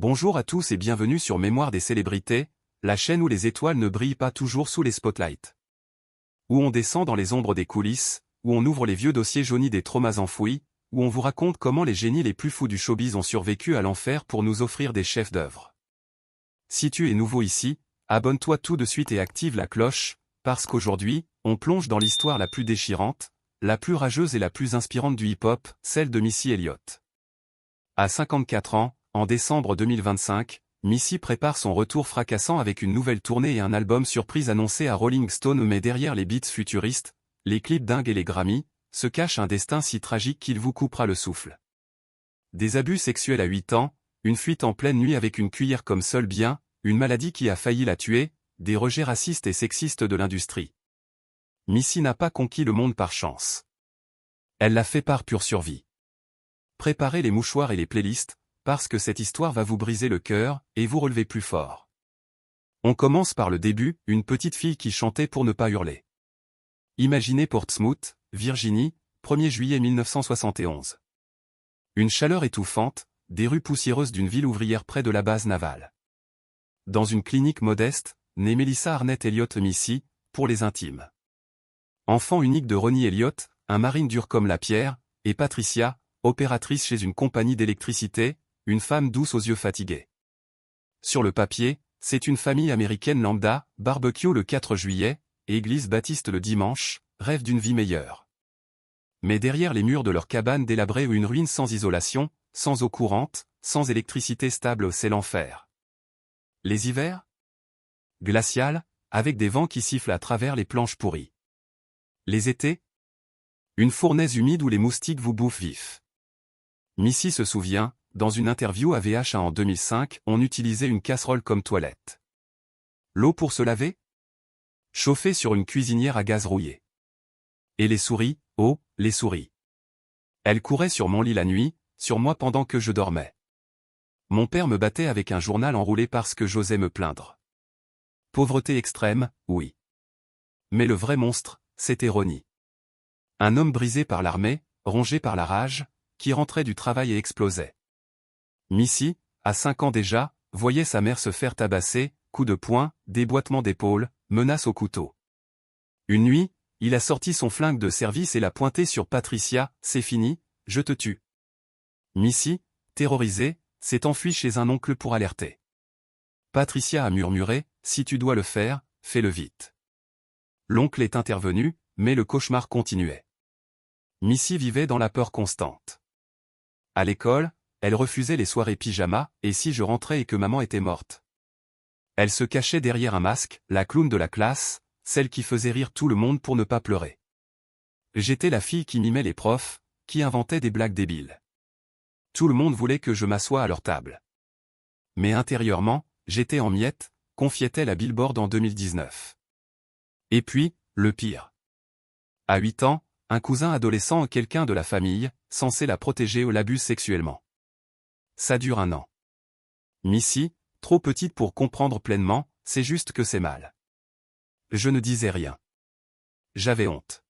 Bonjour à tous et bienvenue sur Mémoire des célébrités, la chaîne où les étoiles ne brillent pas toujours sous les spotlights. Où on descend dans les ombres des coulisses, où on ouvre les vieux dossiers jaunis des traumas enfouis, où on vous raconte comment les génies les plus fous du showbiz ont survécu à l'enfer pour nous offrir des chefs d'œuvre. Si tu es nouveau ici, abonne-toi tout de suite et active la cloche, parce qu'aujourd'hui, on plonge dans l'histoire la plus déchirante, la plus rageuse et la plus inspirante du hip-hop, celle de Missy Elliott. À 54 ans, en décembre 2025, Missy prépare son retour fracassant avec une nouvelle tournée et un album surprise annoncé à Rolling Stone, mais derrière les beats futuristes, les clips dingues et les Grammy, se cache un destin si tragique qu'il vous coupera le souffle. Des abus sexuels à 8 ans, une fuite en pleine nuit avec une cuillère comme seul bien, une maladie qui a failli la tuer, des rejets racistes et sexistes de l'industrie. Missy n'a pas conquis le monde par chance. Elle l'a fait par pure survie. Préparez les mouchoirs et les playlists, parce que cette histoire va vous briser le cœur, et vous relever plus fort. On commence par le début, une petite fille qui chantait pour ne pas hurler. Imaginez Portsmouth, Virginie, 1er juillet 1971. Une chaleur étouffante, des rues poussiéreuses d'une ville ouvrière près de la base navale. Dans une clinique modeste, née Melissa Arnett Elliott Missy, pour les intimes. Enfant unique de Ronnie Elliott, un marine dur comme la pierre, et Patricia, opératrice chez une compagnie d'électricité, une femme douce aux yeux fatigués. Sur le papier, c'est une famille américaine lambda, barbecue le 4 juillet, église baptiste le dimanche, rêve d'une vie meilleure. Mais derrière les murs de leur cabane délabrée ou une ruine sans isolation, sans eau courante, sans électricité stable, c'est l'enfer. Les hivers? Glacial, avec des vents qui sifflent à travers les planches pourries. Les étés? Une fournaise humide où les moustiques vous bouffent vifs. Missy se souvient, dans une interview à VH1 en 2005, on utilisait une casserole comme toilette. L'eau pour se laver? Chauffée sur une cuisinière à gaz rouillé. Et les souris, oh, les souris. Elles couraient sur mon lit la nuit, sur moi pendant que je dormais. Mon père me battait avec un journal enroulé parce que j'osais me plaindre. Pauvreté extrême, oui. Mais le vrai monstre, c'était Ronnie. Un homme brisé par l'armée, rongé par la rage, qui rentrait du travail et explosait. Missy, à 5 ans déjà, voyait sa mère se faire tabasser, coups de poing, déboîtement d'épaule, menaces au couteau. Une nuit, il a sorti son flingue de service et l'a pointé sur Patricia, c'est fini, je te tue. Missy, terrorisée, s'est enfuie chez un oncle pour alerter. Patricia a murmuré, si tu dois le faire, fais-le vite. L'oncle est intervenu, mais le cauchemar continuait. Missy vivait dans la peur constante. À l'école, elle refusait les soirées pyjama, et si je rentrais et que maman était morte. Elle se cachait derrière un masque, la clown de la classe, celle qui faisait rire tout le monde pour ne pas pleurer. J'étais la fille qui mimait les profs, qui inventait des blagues débiles. Tout le monde voulait que je m'assoie à leur table. Mais intérieurement, j'étais en miettes, confiait-elle à Billboard en 2019. Et puis, le pire. À 8 ans, un cousin adolescent ou quelqu'un de la famille, censé la protéger ou l'abuse sexuellement. Ça dure 1 an. Missy, trop petite pour comprendre pleinement, c'est juste que c'est mal. Je ne disais rien. J'avais honte.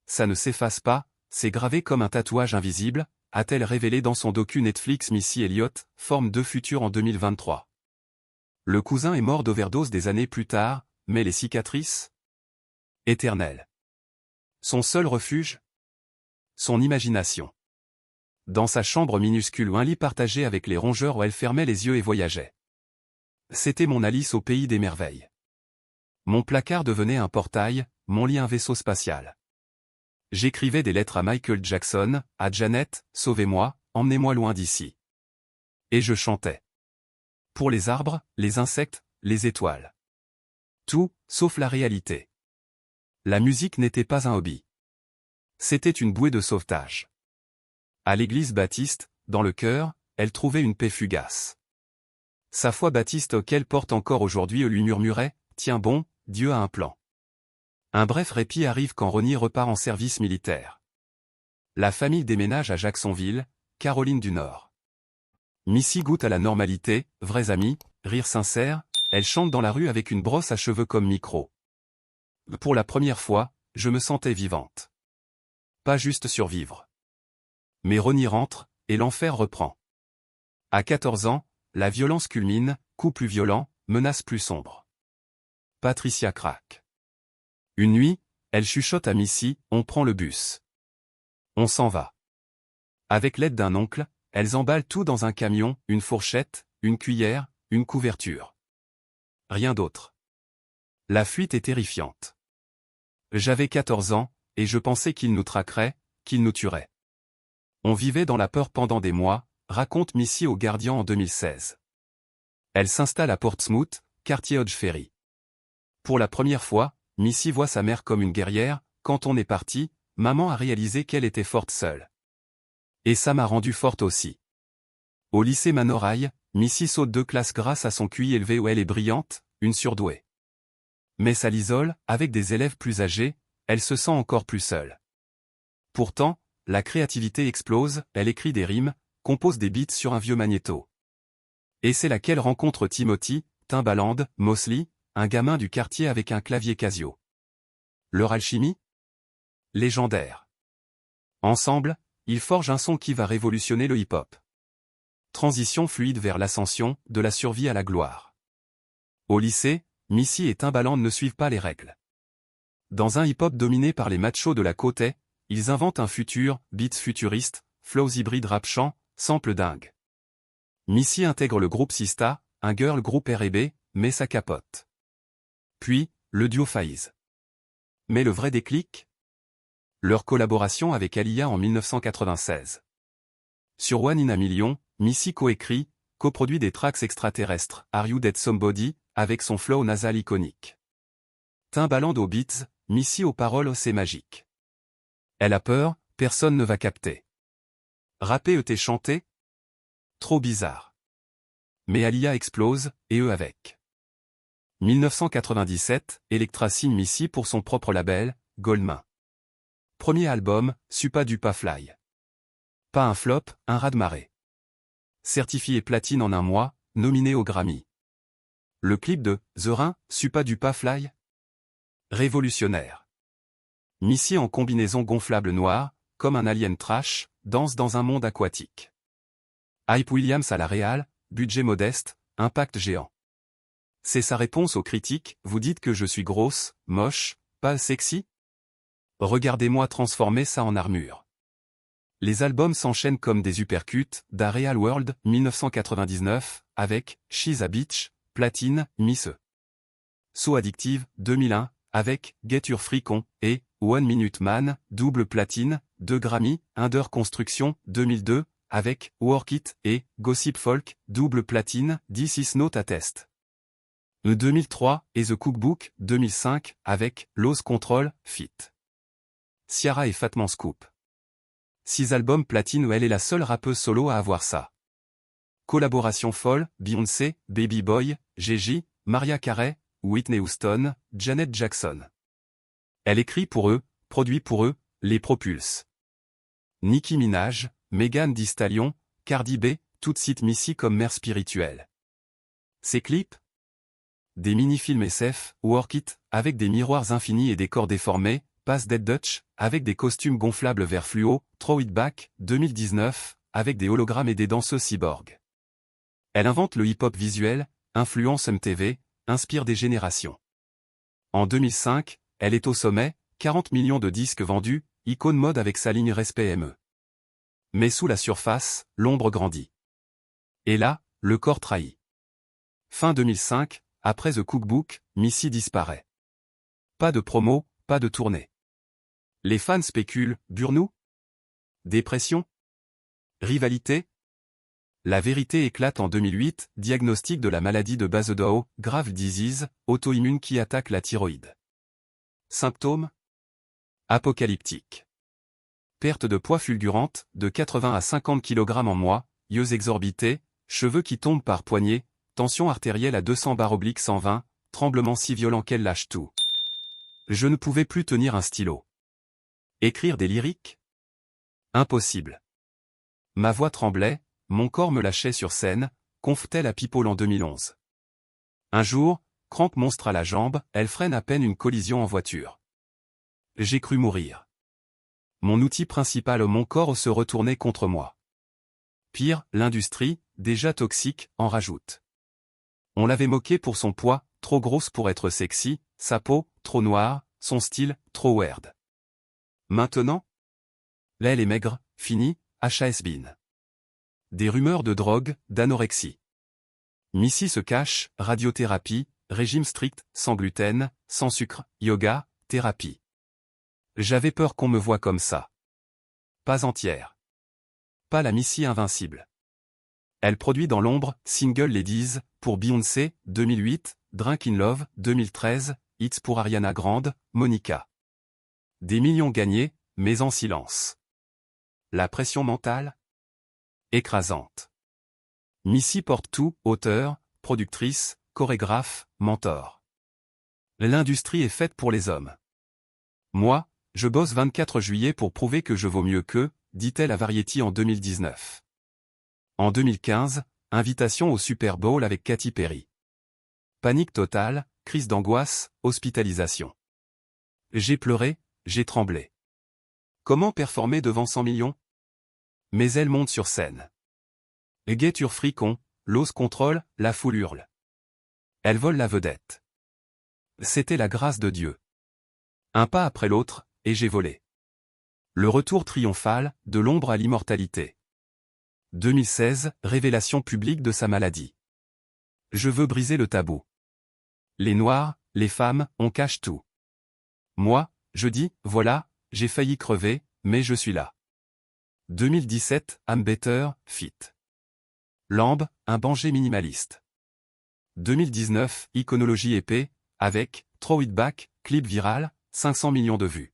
Ça ne s'efface pas, c'est gravé comme un tatouage invisible, a-t-elle révélé dans son docu Netflix Missy Elliott, forme de futur en 2023. Le cousin est mort d'overdose des années plus tard, mais les cicatrices? Éternelles. Son seul refuge? Son imagination. Dans sa chambre minuscule ou un lit partagé avec les rongeurs où elle fermait les yeux et voyageait. C'était mon Alice au pays des merveilles. Mon placard devenait un portail, mon lit un vaisseau spatial. J'écrivais des lettres à Michael Jackson, à Janet, sauvez-moi, emmenez-moi loin d'ici. Et je chantais. Pour les arbres, les insectes, les étoiles. Tout, sauf la réalité. La musique n'était pas un hobby. C'était une bouée de sauvetage. À l'église baptiste, dans le cœur, elle trouvait une paix fugace. Sa foi baptiste qu'elle porte encore aujourd'hui lui murmurait, tiens bon, Dieu a un plan. Un bref répit arrive quand Ronnie repart en service militaire. La famille déménage à Jacksonville, Caroline du Nord. Missy goûte à la normalité, vrais amis, rire sincère, elle chante dans la rue avec une brosse à cheveux comme micro. Pour la première fois, je me sentais vivante. Pas juste survivre. Mais Ronnie rentre, et l'enfer reprend. À 14 ans, la violence culmine, coup plus violent, menace plus sombre. Patricia craque. Une nuit, elle chuchote à Missy, on prend le bus. On s'en va. Avec l'aide d'un oncle, elles emballent tout dans un camion, une fourchette, une cuillère, une couverture. Rien d'autre. La fuite est terrifiante. J'avais 14 ans, et je pensais qu'ils nous traqueraient, qu'ils nous tueraient. On vivait dans la peur pendant des mois, raconte Missy au Guardian en 2016. Elle s'installe à Portsmouth, quartier Hodge Ferry. Pour la première fois, Missy voit sa mère comme une guerrière. Quand on est parti, maman a réalisé qu'elle était forte seule. Et ça m'a rendue forte aussi. Au lycée Manor High, Missy saute 2 classes grâce à son QI élevé où elle est brillante, une surdouée. Mais ça l'isole, avec des élèves plus âgés, elle se sent encore plus seule. Pourtant, la créativité explose, elle écrit des rimes, compose des beats sur un vieux magnéto. Et c'est là qu'elle rencontre Timothy, Timbaland, Mosley, un gamin du quartier avec un clavier Casio. Leur alchimie ? Légendaire. Ensemble, ils forgent un son qui va révolutionner le hip-hop. Transition fluide vers l'ascension, de la survie à la gloire. Au lycée, Missy et Timbaland ne suivent pas les règles. Dans un hip-hop dominé par les machos de la côte est, ils inventent un futur, beats futuriste, flows hybrides rap-chant, samples dingues. Missy intègre le groupe Sista, un girl group R&B, mais ça capote. Puis, le duo FaZe. Mais le vrai déclic ? Leur collaboration avec Aaliyah en 1996. Sur One in a Million, Missy coécrit, coproduit des tracks extraterrestres, Are You Dead Somebody, avec son flow nasal iconique. Timbaland aux beats, Missy aux paroles, c'est magique. Elle a peur, personne ne va capter. Rapper et chanter ? Trop bizarre. Mais Aaliyah explose, et eux avec. 1997, Elektra signe Missy pour son propre label, Goldmain. Premier album, Supa Dupa Fly. Pas un flop, un raz-de-marée. Certifié platine en un mois, nominé au Grammy. Le clip de The Rain, Supa Dupa Fly ? Révolutionnaire. Missy en combinaison gonflable noire, comme un alien trash, danse dans un monde aquatique. Hype Williams à la réal, budget modeste, impact géant. C'est sa réponse aux critiques, vous dites que je suis grosse, moche, pas sexy ? Regardez-moi transformer ça en armure. Les albums s'enchaînent comme des uppercuts, Da Real World, 1999, avec She's a Bitch, platine, Miss E. So Addictive, 2001, avec Get Your Freak On, et One Minute Man, double platine, 2 Grammy, Under Construction, 2002, avec Work It, et Gossip Folk, double platine, This Is Not a Test. 2003, et The Cookbook, 2005, avec Lose Control, feat. Ciara et Fatman Scoop. 6 albums platine où elle est la seule rappeuse solo à avoir ça. Collaboration folle, Beyoncé, Baby Boy, Gigi, Mariah Carey, Whitney Houston, Janet Jackson. Elle écrit pour eux, produit pour eux, les propulse. Nicki Minaj, Megan Thee Stallion, Cardi B, toutes citent Missy comme mère spirituelle. Ses clips ? Des mini-films SF, Work It, avec des miroirs infinis et des corps déformés, Pass Dead Dutch, avec des costumes gonflables vert fluo, Throw It Back, 2019, avec des hologrammes et des danseuses cyborgs. Elle invente le hip-hop visuel, influence MTV, inspire des générations. En 2005, elle est au sommet, 40 millions de disques vendus, icône mode avec sa ligne Respect ME. Mais sous la surface, l'ombre grandit. Et là, le corps trahit. Fin 2005, après The Cookbook, Missy disparaît. Pas de promo, pas de tournée. Les fans spéculent, burn-nous ? Dépression ? Rivalité ? La vérité éclate en 2008, diagnostic de la maladie de Basedow, grave disease, auto-immune qui attaque la thyroïde. Symptômes ? Apocalyptique. Perte de poids fulgurante, de 80 à 50 kg en mois, yeux exorbités, cheveux qui tombent par poignées, tension artérielle à 200/120, tremblement si violent qu'elle lâche tout. Je ne pouvais plus tenir un stylo. Écrire des lyriques ? Impossible. Ma voix tremblait, mon corps me lâchait sur scène, conf-t-elle à People en 2011. Un jour, crampe monstre à la jambe, elle freine à peine une collision en voiture. J'ai cru mourir. Mon outil principal, mon corps se retournait contre moi. Pire, l'industrie, déjà toxique, en rajoute. On l'avait moquée pour son poids, trop grosse pour être sexy, sa peau, trop noire, son style, trop weird. Maintenant, là elle est maigre, fini, has-been. Des rumeurs de drogue, d'anorexie. Missy se cache, radiothérapie, régime strict, sans gluten, sans sucre, yoga, thérapie. J'avais peur qu'on me voie comme ça. Pas entière. Pas la Missy invincible. Elle produit dans l'ombre, Single Ladies, pour Beyoncé, 2008, Drink in Love, 2013, Hits pour Ariana Grande, Monica. Des millions gagnés, mais en silence. La pression mentale? Écrasante. Missy porte tout, auteur, productrice, chorégraphe, mentor. L'industrie est faite pour les hommes. Moi, je bosse 24 juillet pour prouver que je vaux mieux qu'eux, dit-elle à Variety en 2019. En 2015, invitation au Super Bowl avec Katy Perry. Panique totale, crise d'angoisse, hospitalisation. J'ai pleuré, j'ai tremblé. Comment performer devant 100 millions? Mais elle monte sur scène. Get fricon, l'ose contrôle, la foule hurle. Elle vole la vedette. C'était la grâce de Dieu. Un pas après l'autre, et j'ai volé. Le retour triomphal, de l'ombre à l'immortalité. 2016, révélation publique de sa maladie. Je veux briser le tabou. Les Noirs, les femmes, on cache tout. Moi, je dis, voilà, j'ai failli crever, mais je suis là. 2017, I'm Better, Fit. Lambe, un banger minimaliste. 2019, iconologie épée, avec, Throw It Back, clip viral, 500 millions de vues.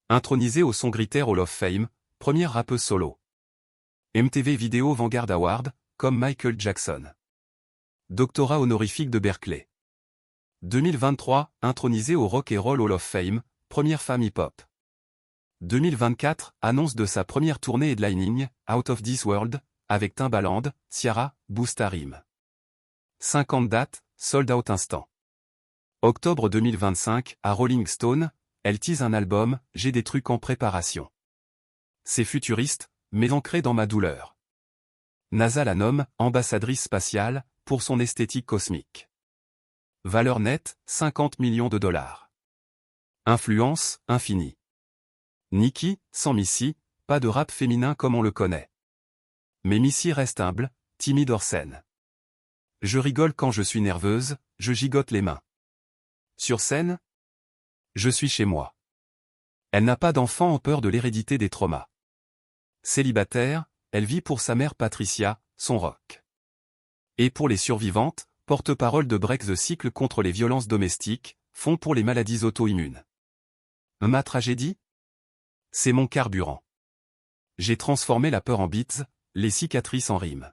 Intronisée au son Gritter Hall of Fame, première rappeuse solo. MTV Video Vanguard Award, comme Michael Jackson. Doctorat honorifique de Berkeley. 2023, intronisée au Rock and Roll Hall of Fame, première femme hip-hop. 2024, annonce de sa première tournée headlining, Out of This World, avec Timbaland, Ciara, Busta Rhymes. 50 dates, sold out instant. Octobre 2025, à Rolling Stone, elle tease un album, j'ai des trucs en préparation. C'est futuriste, mais ancré dans ma douleur. NASA la nomme ambassadrice spatiale, pour son esthétique cosmique. Valeur nette, 50 millions de dollars. Influence, infinie. Nicki, sans Missy, pas de rap féminin comme on le connaît. Mais Missy reste humble, timide hors scène. Je rigole quand je suis nerveuse, je gigote les mains. Sur scène? Je suis chez moi. Elle n'a pas d'enfant en peur de l'hérédité des traumas. Célibataire, elle vit pour sa mère Patricia, son rock. Et pour les survivantes, porte-parole de Break the Cycle contre les violences domestiques, fonds pour les maladies auto-immunes. Ma tragédie? C'est mon carburant. J'ai transformé la peur en beats, les cicatrices en rimes.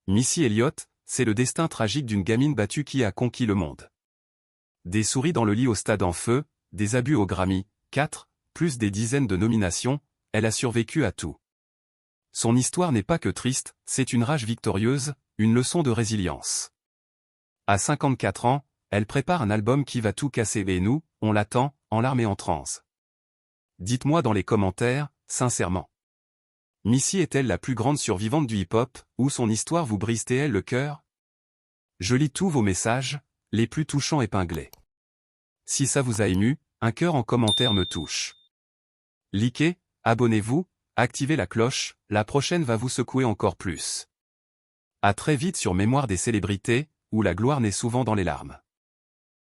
Missy Elliott, c'est le destin tragique d'une gamine battue qui a conquis le monde. Des souris dans le lit au stade en feu, des abus au Grammy, 4, plus des dizaines de nominations, elle a survécu à tout. Son histoire n'est pas que triste, c'est une rage victorieuse, une leçon de résilience. À 54 ans, elle prépare un album qui va tout casser et nous, on l'attend, en larmes et en transe. Dites-moi dans les commentaires, sincèrement. Missy est-elle la plus grande survivante du hip-hop, ou son histoire vous brise-t-elle le cœur? Je lis tous vos messages, les plus touchants épinglés. Si ça vous a ému, un cœur en commentaire me touche. Likez, abonnez-vous, activez la cloche, la prochaine va vous secouer encore plus. À très vite sur Mémoire des célébrités, où la gloire naît souvent dans les larmes.